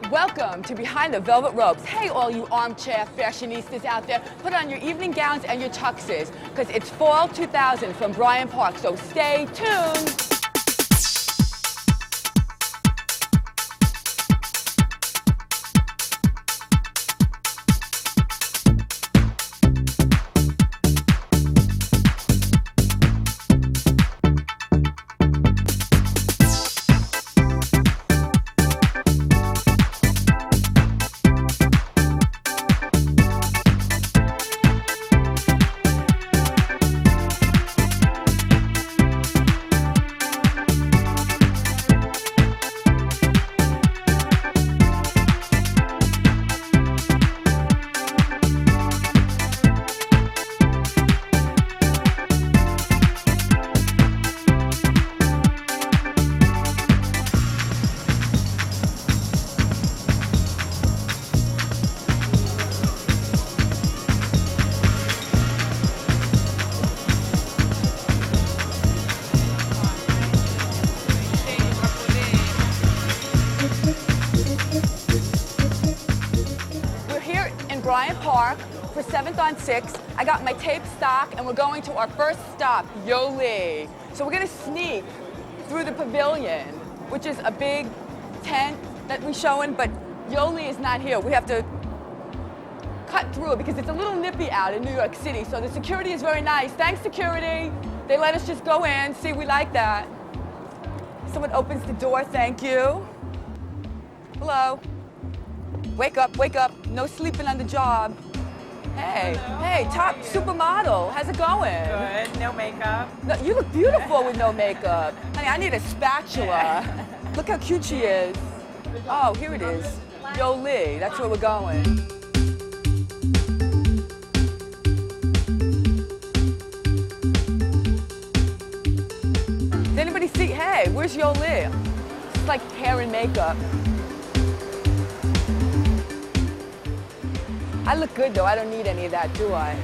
Welcome to Behind the Velvet Ropes. Hey, all you armchair fashionistas out there, put on your evening gowns and your tuxes, because it's fall 2000 from Bryant Park, so stay tuned. Bryant Park for 7th on 6. I got my tape stock and we're going to our first stop, Yoli. So we're gonna sneak through the pavilion, which is a big tent that we're showing, but Yoli is not here. We have to cut through it because it's a little nippy out in New York City. So the security is very nice. Thanks, security. They let us just go in. See, we like that. Someone opens the door, thank you. Hello. Wake up, no sleeping on the job. Hey, hello. Hey, top supermodel, how's it going? Good, no makeup. No, you look beautiful with no makeup. Honey, I need a spatula. Look how cute she is. Oh, here it is. Yoli, that's where we're going. Does anybody see, hey, where's Yoli? It's like hair and makeup. I look good though, I don't need any of that, do I?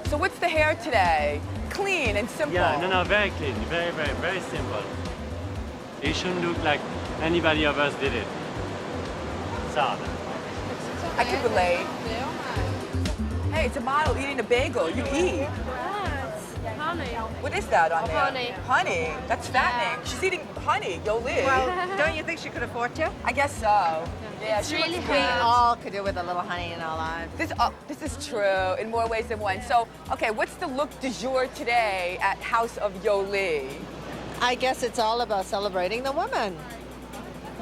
So what's the hair today? Clean and simple. Yeah, no, very clean, very simple. It shouldn't look like anybody of us did it. Sad. I can relate. Hey, it's a model eating a bagel, you eat. Honey. What is that on there? Honey. Honey, that's fattening. She's eating honey, Yoli. Well, don't you think she could afford to? I guess so. Yeah, she really looks We good. all could do with a little honey in our lives. This is true in more ways than one. So, okay, what's the look du jour today at House of Yoli? I guess it's all about celebrating the woman,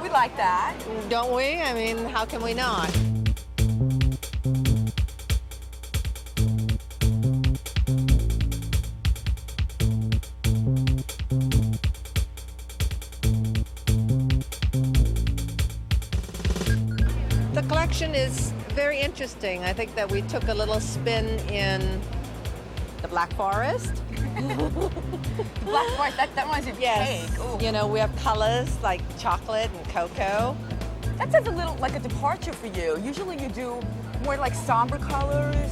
We like that. don't we? I mean, how can we not? The collection is very interesting. I think that we took a little spin in the Black Forest. Black forest, that reminds me of Yes. cake. Ooh. You know, we have colors like chocolate and cocoa. That sounds a little like a departure for you. Usually you do more like somber colors.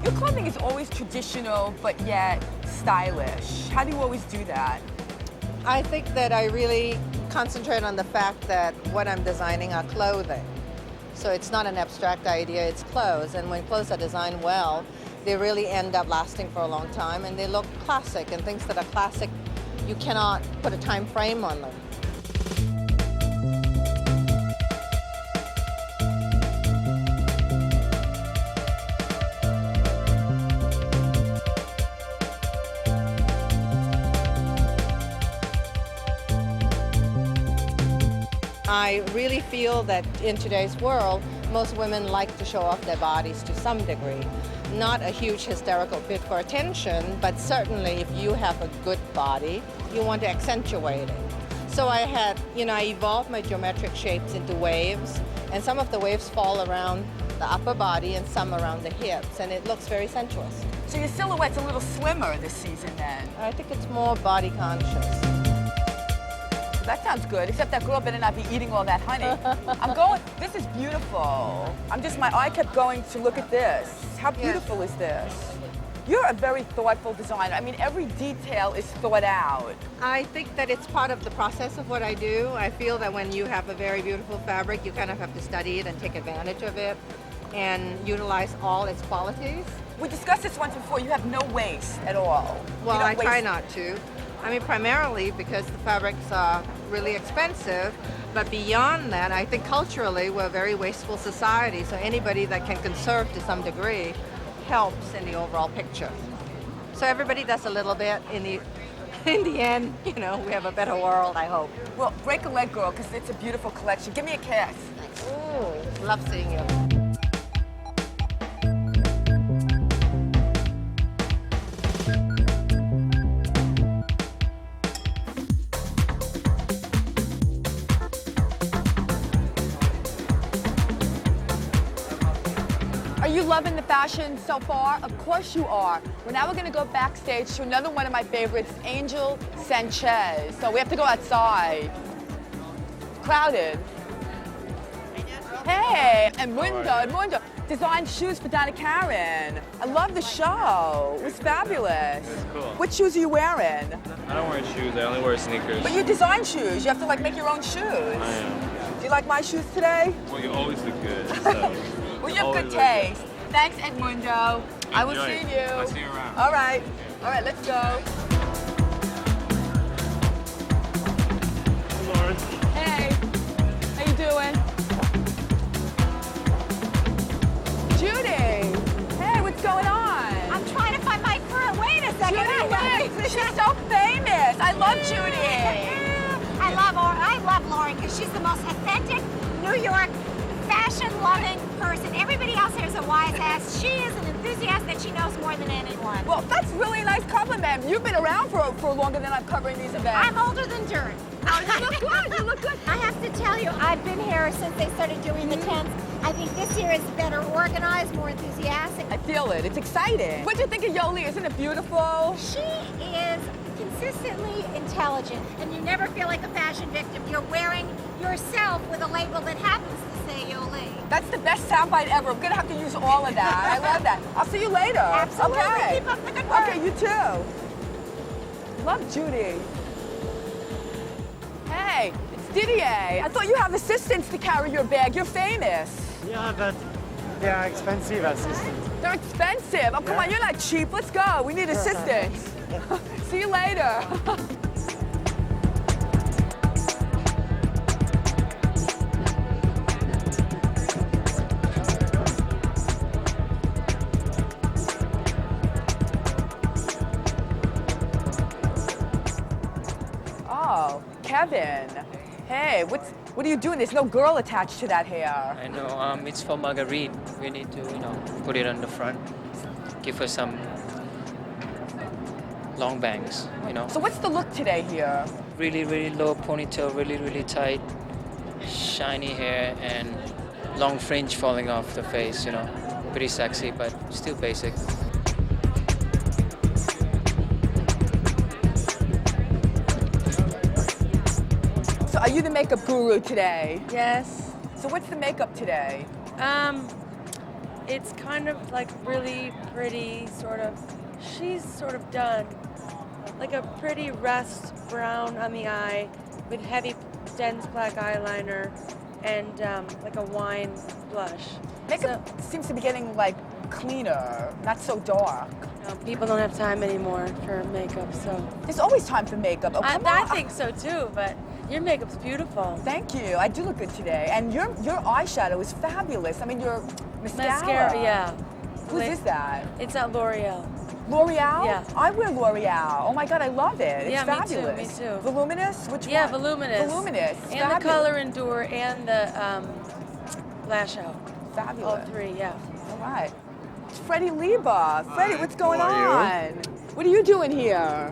Your clothing is always traditional, but yet stylish. How do you always do that? I think that I really concentrate on the fact that what I'm designing are clothing. So it's not an abstract idea, it's clothes. And when clothes are designed well, they really end up lasting for a long time and they look classic. And things that are classic, you cannot put a time frame on them. I really feel that in today's world, most women like to show off their bodies to some degree. Not a huge hysterical bid for attention, but certainly if you have a good body, you want to accentuate it. So I evolved my geometric shapes into waves, and some of the waves fall around the upper body and some around the hips, and it looks very sensuous. So your silhouette's a little slimmer this season then. I think it's more body conscious. That sounds good, except that girl better not be eating all that honey. This is beautiful. My eye kept going to look at this. How beautiful is this? You're a very thoughtful designer. I mean, every detail is thought out. I think that it's part of the process of what I do. I feel that when you have a very beautiful fabric, you kind of have to study it and take advantage of it and utilize all its qualities. We discussed this once before. You have no waste at all. Well, You don't I try waste- not to. I mean, primarily because the fabrics are really expensive, but beyond that, I think culturally we're a very wasteful society, so anybody that can conserve to some degree helps in the overall picture. So everybody does a little bit. In the end, you know, we have a better world, I hope. Well, break a leg, girl, because it's a beautiful collection. Give me a kiss. Ooh, love seeing you. Are you loving the fashion so far? Of course you are. Well, now we're going to go backstage to another one of my favorites, Angel Sanchez. So we have to go outside. Crowded. Hey, and Mundo designed shoes for Donna Karen. I love the show. It was fabulous. It's cool. What shoes are you wearing? I don't wear shoes, I only wear sneakers. But you design shoes. You have to like make your own shoes. I am. Do you like my shoes today? Well, you always look good, so. Well, you have Always good look good. taste. Thanks, Edmundo. I will Enjoy. see you. I'll see you around. All right, let's go. Lauren. Hey, how you doing? Judy, hey, what's going on? I'm trying to find my current. Wait a second. Judy, she's so famous. I love Judy. I love Lauren because she's the most authentic New York fashion-loving person. Everybody else here is a wise ass. She is an enthusiast that she knows more than anyone. Well, that's really a nice compliment. You've been around for longer than I'm covering these events. I'm older than dirt. Oh, you look good. You look good. I have to tell you, I've been here since they started doing the tents. I think this year is better organized, more enthusiastic. I feel it. It's exciting. What do you think of Yoli? Isn't it beautiful? She is consistently intelligent, and you never feel like a fashion victim. You're wearing yourself with a label that happens to say Yoli. That's the best soundbite ever. I'm gonna have to use all of that. I love that. I'll see you later. Absolutely. Okay. Keep up the good work. Okay, you too. Love Judy. Hey, it's Didier. I thought you have assistants to carry your bag. You're famous. Yeah, but they are expensive assistants. They're expensive. Oh, come on, you're not cheap. Let's go. We need assistants. See you later. Oh, Kevin. Hey, what are you doing? There's no girl attached to that hair. I know, it's for Marguerite. We need to, put it on the front. Give her some long bangs, So what's the look today here? Really, really low ponytail, really, really tight, shiny hair, and long fringe falling off the face, Pretty sexy, but still basic. So are you the makeup guru today? Yes. So what's the makeup today? It's kind of like really pretty, sort of. She's sort of done. Like a pretty rust brown on the eye with heavy, dense black eyeliner and like a wine blush. Makeup seems to be getting like cleaner, not so dark. People don't have time anymore for makeup, so. There's always time for makeup. Oh, come I on. think so too, but your makeup's beautiful. Thank you. I do look good today. And your eyeshadow is fabulous. I mean, your mascara. yeah. Whose is that? It's at L'Oreal. L'Oreal? Yeah. I wear L'Oreal. Oh my God, I love it. It's Yeah, me too, fabulous. me too. Voluminous? Which Yeah, one? voluminous. Voluminous. And fabulous. the Color Endure and the Lash Out. Fabulous. All three, yeah. All right. It's Freddie Lieba. Freddie, what's going how are on? What are you doing here?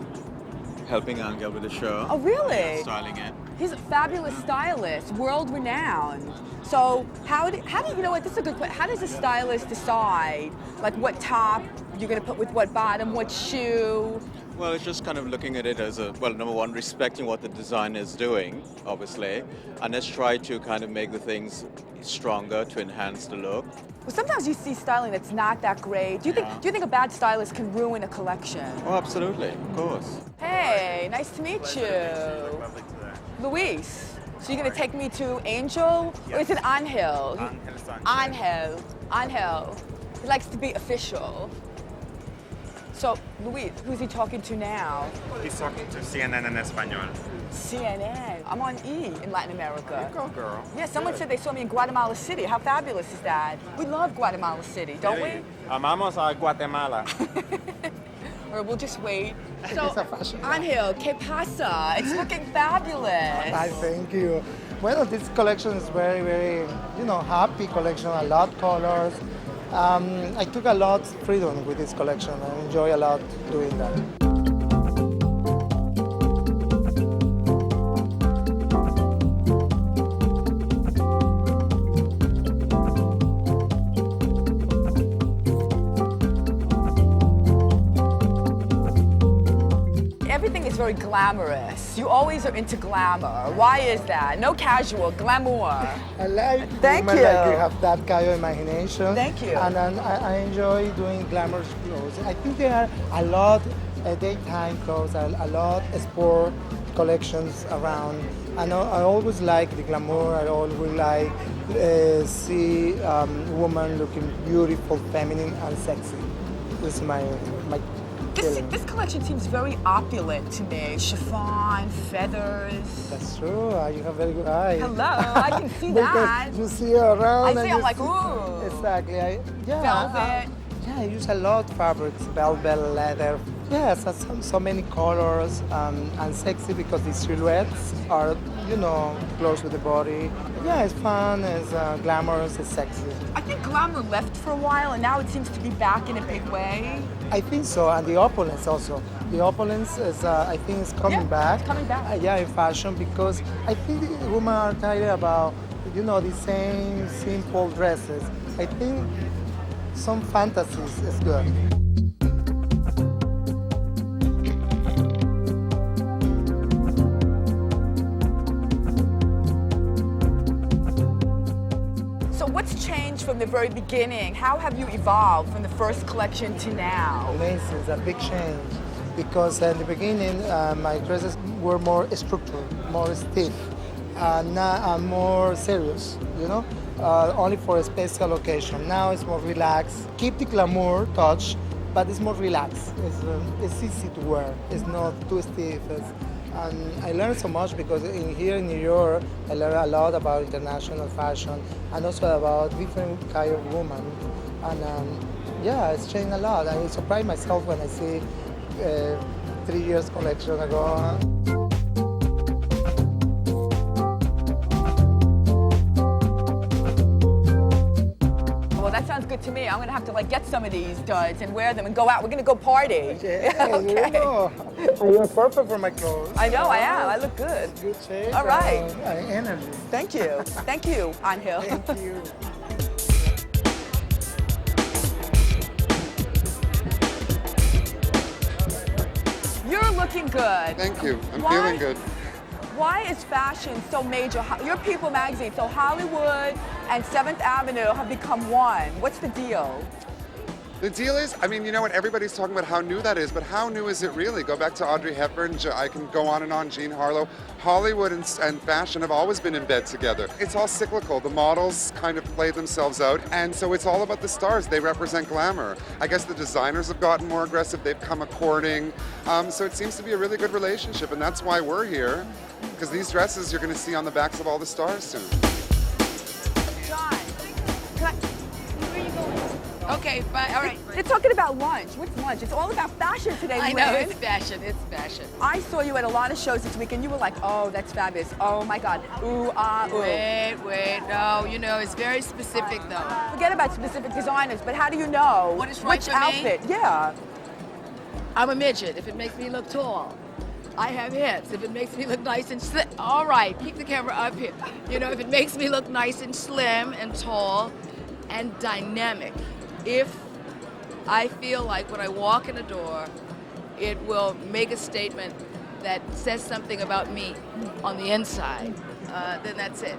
Helping Angel with the show. Oh, really? Styling it. He's a fabulous stylist, world-renowned. So how do you know what? This is a good question. How does a stylist decide, like what top you're gonna put with what bottom, what shoe? Well, it's just kind of looking at it as number one, respecting what the designer is doing, obviously, and let's try to kind of make the things stronger to enhance the look. Well, sometimes you see styling that's not that great. Do you think a bad stylist can ruin a collection? Oh, absolutely, of course. Hey, nice to meet you. Luis, so you're gonna take me to Angel? Or is it Angel? Angel. He likes to be official. So, Luis, who's he talking to now? He's talking to CNN in Espanol. CNN. I'm on E in Latin America. Go, girl. Yeah, someone said they saw me in Guatemala City. How fabulous is that? We love Guatemala City, don't we? Amamos a Guatemala. Or we'll just wait. So, Angel, ¿qué pasa? It's looking fabulous. I thank you. Well, this collection is very, very, happy collection. A lot of colors. I took a lot of freedom with this collection. I enjoy a lot doing that. Everything is very glamorous. You always are into glamour. Why is that? No casual, glamour. I like Thank women you. like you have that kind of imagination. Thank you. And I enjoy doing glamorous clothes. I think there are a lot daytime clothes, a lot sport collections around. I always like the glamour. I always like see women looking beautiful, feminine, and sexy. This is my This collection seems very opulent to me. Chiffon, feathers. That's true. You have very good eyes. Hello, I can see that. You see her around. I see, and I'm you like, see- ooh. Exactly. Velvet. I use a lot of fabrics, velvet, leather. Yes, so many colors and sexy because the silhouettes are, close to the body. Yeah, it's fun, it's glamorous, it's sexy. I think glamour left for a while and now it seems to be back in a big way. I think so, and the opulence also. The opulence is, I think, is coming back. It's coming back. In fashion because I think women are tired about, the same simple dresses. I think some fantasies is good. So what's changed from the very beginning? How have you evolved from the first collection to now? Amazing, it's a big change because in the beginning my dresses were more structured, more stiff, now I'm more serious, only for a special occasion. Now it's more relaxed. Keep the glamour touch, but it's more relaxed. It's easy to wear. It's not too stiff. And I learned so much because here in New York, I learned a lot about international fashion and also about different kind of women. And it's changed a lot. I surprised myself when I see 3 years collection ago. Well, that sounds good to me. I'm gonna have to get some of these duds and wear them and go out. We're gonna go party. Okay. You're perfect for my clothes. I know, I am. I look good. Good shape. All right. Energy. Thank you. Thank you, Angel. Thank you. You're looking good. Thank you. I'm Why- feeling good. Why is fashion so major? Your People magazine, so Hollywood and 7th Avenue have become one. What's the deal? The deal is, you know what, everybody's talking about how new that is, but how new is it really? Go back to Audrey Hepburn, I can go on and on, Jean Harlow. Hollywood and fashion have always been in bed together. It's all cyclical. The models kind of play themselves out, and so it's all about the stars. They represent glamour. I guess the designers have gotten more aggressive. They've come a courting. So it seems to be a really good relationship, and that's why we're here, because these dresses you're going to see on the backs of all the stars soon. John, can I... Okay, fine, all right. They're talking about lunch. What's lunch? It's all about fashion today, I know, Lynn. it's fashion. I saw you at a lot of shows this week, and you were like, oh, that's fabulous. Oh, my God. Ooh, ah, ooh. Wait, no, it's very specific, though. Forget about specific designers, but how do you know What is right which for me? outfit? Yeah. I'm a midget, if it makes me look tall. I have hips, if it makes me look nice and slim. All right, keep the camera up here. If it makes me look nice and slim and tall and dynamic. If I feel like when I walk in the door, it will make a statement that says something about me on the inside, then that's it.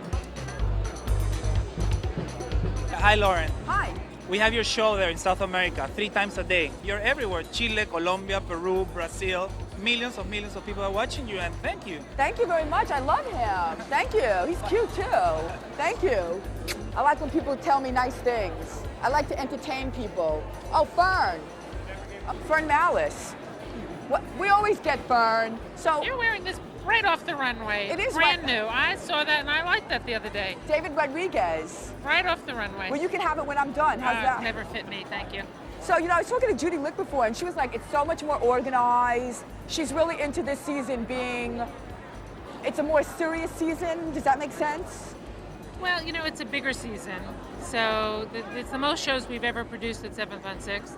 Hi, Lauren. Hi. We have your show there in South America 3 times a day. You're everywhere. Chile, Colombia, Peru, Brazil. Millions of people are watching you, and thank you. Thank you very much. I love him. Thank you. He's cute too. Thank you. I like when people tell me nice things. I like to entertain people. Oh, Fern. Fern Malice. What? We always get Fern. So you're wearing this right off the runway. It is brand new. I saw that and I liked that the other day. David Rodriguez. Right off the runway. Well, you can have it when I'm done. How's that? Never fit me, thank you. So, I was talking to Judy Lick before, and she was like, it's so much more organized. She's really into this season being, it's a more serious season. Does that make sense? Well, it's a bigger season. So it's the most shows we've ever produced at 7th on 6th.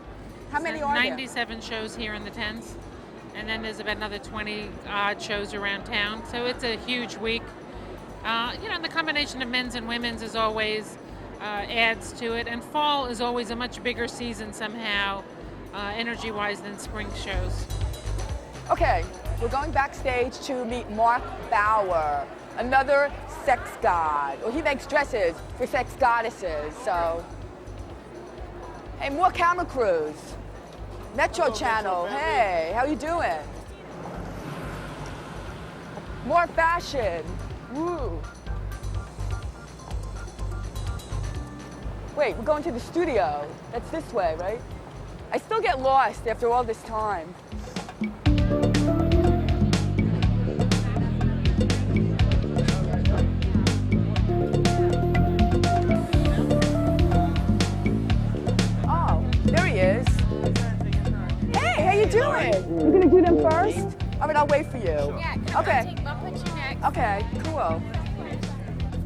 How many are there? 97 shows here in the 10s. And then there's about another 20 odd shows around town. So it's a huge week. The combination of men's and women's is always adds to it. And fall is always a much bigger season somehow, energy-wise, than spring shows. Okay, we're going backstage to meet Mark Bauer, another sex god. Well, he makes dresses for sex goddesses, so. Hey, more camera crews. Metro Channel, hey, how you doing? More fashion, woo. Wait, we're going to the studio. That's this way, right? I still get lost after all this time. Oh, there he is. Hey, how you doing? You're gonna do them first? All right, I'll wait for you. Yeah, come Okay. on, I'll put you next. Okay, cool.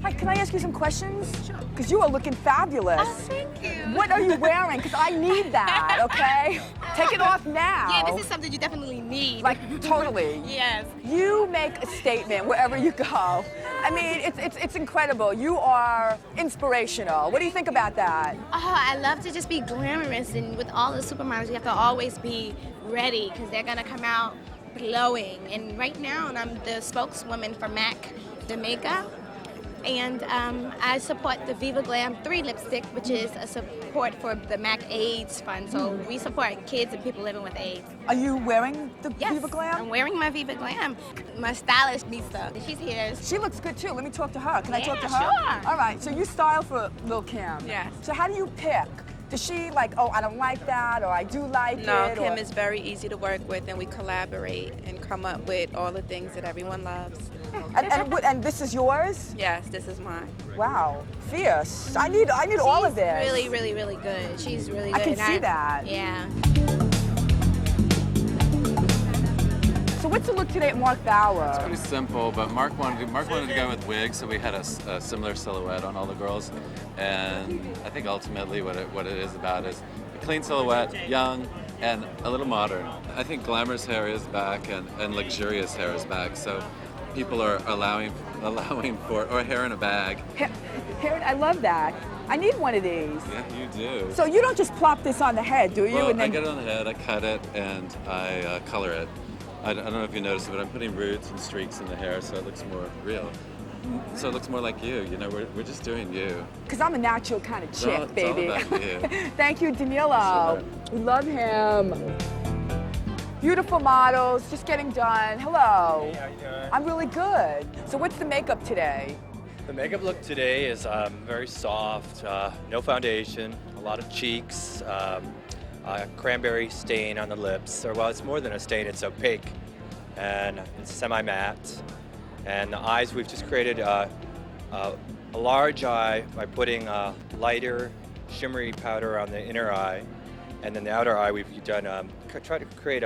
Hi, can I ask you some questions? Because you are looking fabulous. Oh, thank you. What are you wearing? Because I need that, okay? Take it off now. Yeah, this is something you definitely need. Like, totally. Yes. You make a statement wherever you go. I mean, it's incredible. You are inspirational. What do you think about that? Oh, I love to just be glamorous, and with all the supermodels, you have to always be ready because they're gonna come out glowing. And right now, I'm the spokeswoman for MAC Jamaica. And I support the Viva Glam 3 lipstick, which is a support for the MAC AIDS Fund. So we support kids and people living with AIDS. Are you wearing the Yes, Viva Glam? I'm wearing my Viva Glam. My stylist, Lisa, she's here. She looks good too. Let me talk to her. Can I talk to her? Sure. All right, so you style for Lil' Kim. Yes. So how do you pick? Does she like, oh, I don't like that, or I do like No, it? Kim or... is very easy to work with, and we collaborate and come up with all the things that everyone loves. And this is yours? Yes, this is mine. Wow, fierce. I need all of this. She's really, really, really good. She's really good. I can see that. Yeah. So what's the look today at Mark Bauer? It's pretty simple, but Mark wanted to go with wigs, so we had a similar silhouette on all the girls. And I think ultimately what it is about is a clean silhouette, young, and a little modern. I think glamorous hair is back and luxurious hair is back, so people are allowing for it, or hair in a bag. Hair, I love that. I need one of these. Yeah, you do. So you don't just plop this on the head, do you? Well, And then... I get it on the head, I cut it, and I color it. I don't know if you noticed it, but I'm putting roots and streaks in the hair so it looks more real. So it looks more like you. We're just doing you. Because I'm a natural kind of chick, It's baby. all about you. Thank you, Danilo. We love him. Beautiful models, just getting done. Hello. Hey, how you doing? I'm really good. So what's the makeup today? The makeup look today is very soft, no foundation, a lot of cheeks, cranberry stain on the lips. Or well, it's more than a stain, it's opaque, and it's semi-matte. And the eyes, we've just created a large eye by putting lighter, shimmery powder on the inner eye, and then the outer eye we've done try to create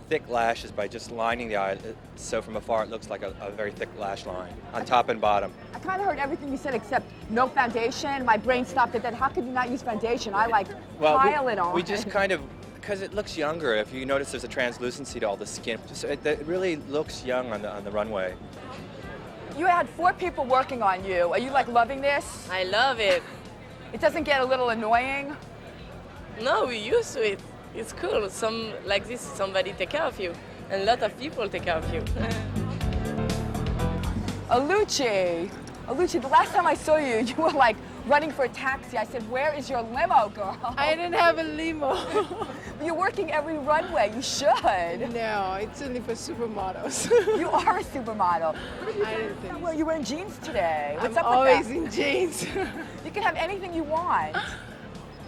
thick lashes by just lining the eye, so from afar it looks like a very thick lash line on top and bottom. I kind of heard everything you said except no foundation. My brain stopped at that. How could you not use foundation? I like pile it on. We just kind of, because it looks younger. If you notice, there's a translucency to all the skin. Just, it really looks young on the runway. You had 4 people working on you. Are you like loving this? I love it. It doesn't get a little annoying? No, we used to it. It's cool. Some like this, somebody take care of you, and a lot of people take care of you. Alucci, the last time I saw you, you were like running for a taxi. I said, where is your limo, girl? I didn't have a limo. You're working every runway. You should. No, it's only for supermodels. You are a supermodel. I didn't think Well, you're wearing jeans today. What's I'm up with always that? in jeans. You can have anything you want.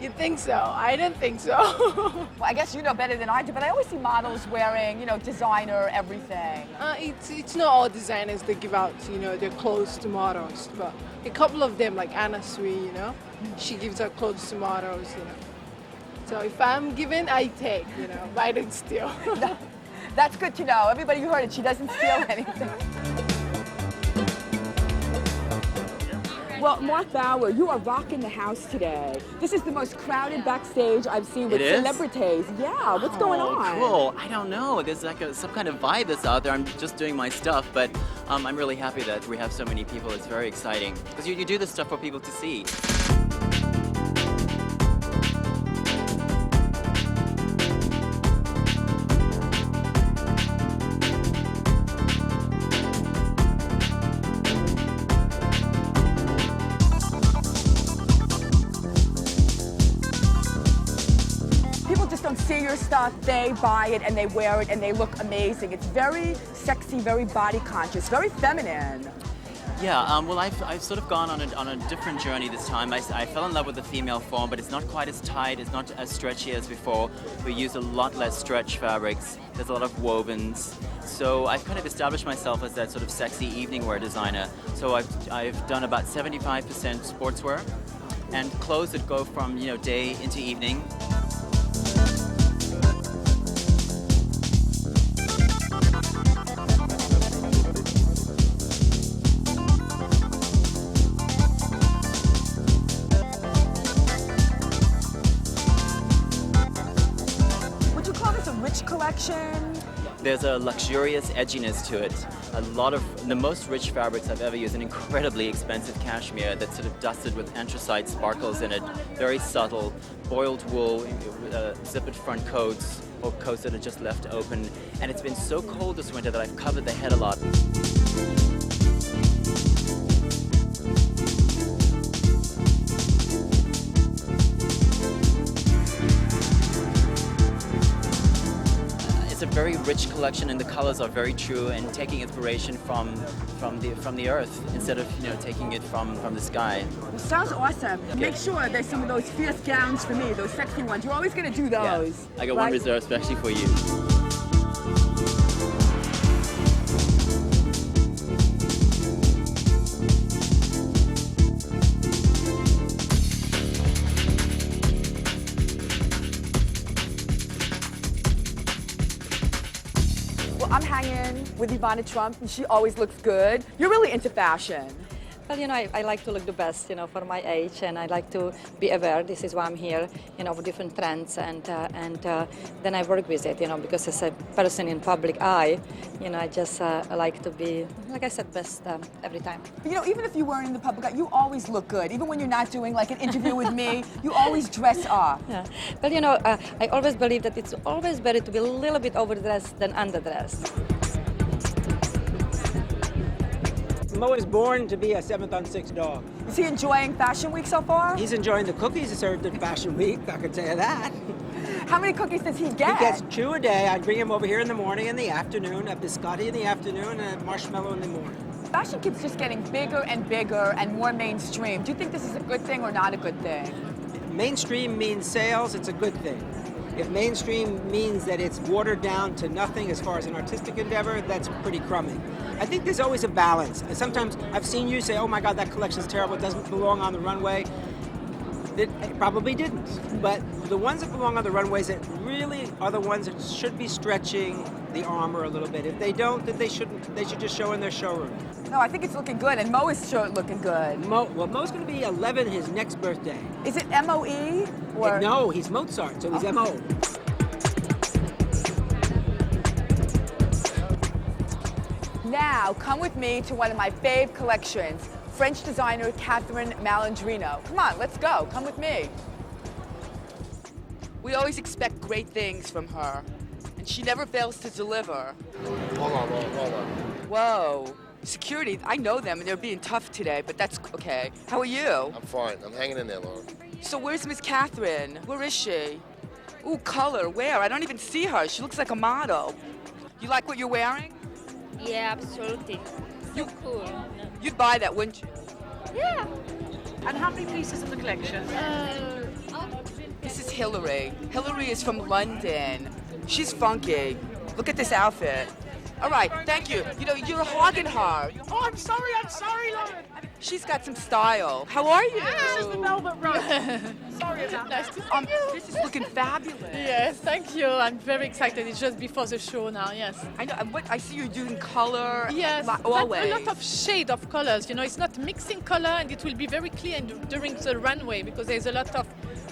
You think so? I didn't think so. Well, I guess you know better than I do, but I always see models wearing, designer everything. It's not all designers that give out, their clothes to models, but a couple of them, like Anna Sui, she gives out clothes to models, So if I'm given, I take, but I don't steal. That's good to know. Everybody who heard it, she doesn't steal anything. Well, Mark Bauer, you are rocking the house today. This is the most crowded backstage I've seen with celebrities. Yeah, what's going on? Cool. I don't know. There's like some kind of vibe that's out there. I'm just doing my stuff, but I'm really happy that we have so many people. It's very exciting because you do this stuff for people to see. See your stuff, they buy it and they wear it and they look amazing. It's very sexy, very body conscious, very feminine. Yeah, well, I've sort of gone on a different journey this time. I fell in love with the female form, but it's not quite as tight, it's not as stretchy as before. We use a lot less stretch fabrics, there's a lot of wovens. So I've kind of established myself as that sort of sexy evening wear designer. So I've done about 75% sportswear and clothes that go from, day into evening. Collection. There's a luxurious edginess to it. A lot of the most rich fabrics I've ever used, an incredibly expensive cashmere that's sort of dusted with anthracite sparkles in it, very subtle, boiled wool, zippered front coats, or coats that are just left open. And it's been so cold this winter that I've covered the head a lot. A very rich collection, and the colors are very true, and taking inspiration from the earth instead of taking it from the sky. Well, sounds awesome. Okay. Make sure there's some of those fierce gowns for me, those sexy ones. You're always going to do those. Yeah. I got one reserved especially for you. I'm hanging with Ivana Trump, and she always looks good. You're really into fashion. Well, I like to look the best, for my age, and I like to be aware. This is why I'm here, of different trends, and then I work with it, because as a person in public eye, I just like to be, like I said, best every time. Even if you weren't in the public eye, you always look good. Even when you're not doing like an interview with me, you always dress up. Yeah. Well, I always believe that it's always better to be a little bit overdressed than underdressed. Mo is born to be a 7'6" dog. Is he enjoying Fashion Week so far? He's enjoying the cookies served at Fashion Week, I can tell you that. How many cookies does he get? He gets 2 a day. I bring him over here in the morning and the afternoon, a biscotti in the afternoon, and a marshmallow in the morning. Fashion keeps just getting bigger and bigger and more mainstream. Do you think this is a good thing or not a good thing? Mainstream means sales, it's a good thing. If mainstream means that it's watered down to nothing as far as an artistic endeavor, that's pretty crummy. I think there's always a balance. Sometimes I've seen you say, oh my God, that collection's terrible, it doesn't belong on the runway. It probably didn't. But the ones that belong on the runways that really are the ones that should be stretching the armor a little bit. If they don't, then they shouldn't. They should just show in their showroom. No, I think it's looking good, and Mo is sure looking good. Mo's going to be 11 his next birthday. Is it M-O-E? Or? No, he's Mozart, so he's M-O. Now, come with me to one of my fave collections, French designer Catherine Malandrino. Come on, let's go. Come with me. We always expect great things from her, and she never fails to deliver. Hold on. Whoa. Security, I know them, and they're being tough today, but that's okay. How are you? I'm fine. I'm hanging in there, Laura. So where's Miss Catherine? Where is she? Ooh, color, where? I don't even see her. She looks like a model. You like what you're wearing? Yeah, absolutely. So cool. You'd buy that, wouldn't you? Yeah. And how many pieces in the collection? This is Hillary. Hillary is from London. She's funky. Look at this outfit. All right, thank you. You know, you're hogging her. Oh, I'm sorry, Lauren. She's got some style. How are you? This is the Velvet Rose. Sorry about Nice that. to see you. This is looking fabulous. Yes, thank you. I'm very excited. It's just before the show now, yes. I know. I see you're doing color. Yes, always. a lot of shade of colors. You know, it's not mixing color, and it will be very clear during the runway because there's a lot of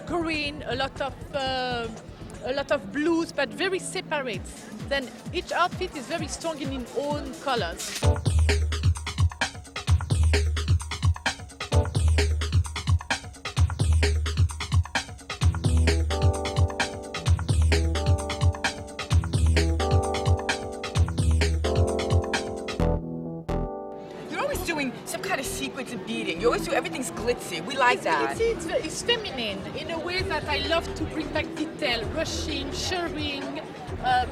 green, a lot of blues, but very separate. Then each outfit is very strong in its own colors. Some kind of sequence of beading. You always do everything's glitzy. We like that. It's feminine in a way that I love to bring back detail, ruching, shirring,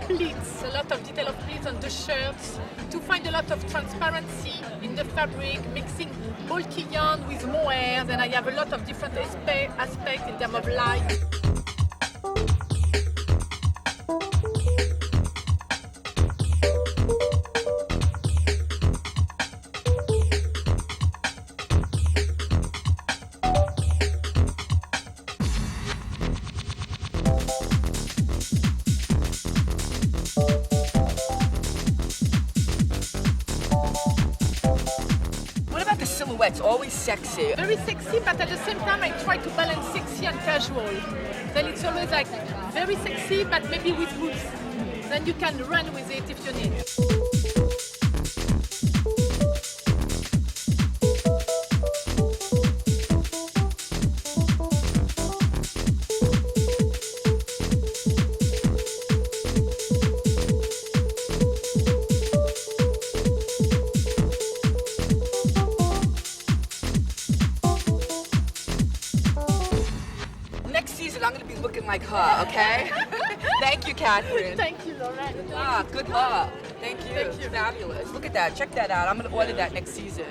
pleats, a lot of detail of pleats on the shirts, to find a lot of transparency in the fabric, mixing bulky yarn with mohair. Then I have a lot of different aspects in terms of light. Silhouette's always sexy. Very sexy, but at the same time I try to balance sexy and casual. Then it's always like very sexy, but maybe with boots. Then you can run with it if you need. I'm going to be looking like her, okay? Thank you, Catherine. Thank you, Lauren. Good luck. Thank you. Thank you. Fabulous. Look at that. Check that out. I'm going to order that next season.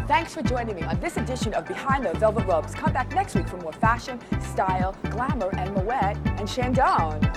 Thanks for joining me on this edition of Behind the Velvet Ropes. Come back next week for more fashion, style, glamour, and Moet and Chandon.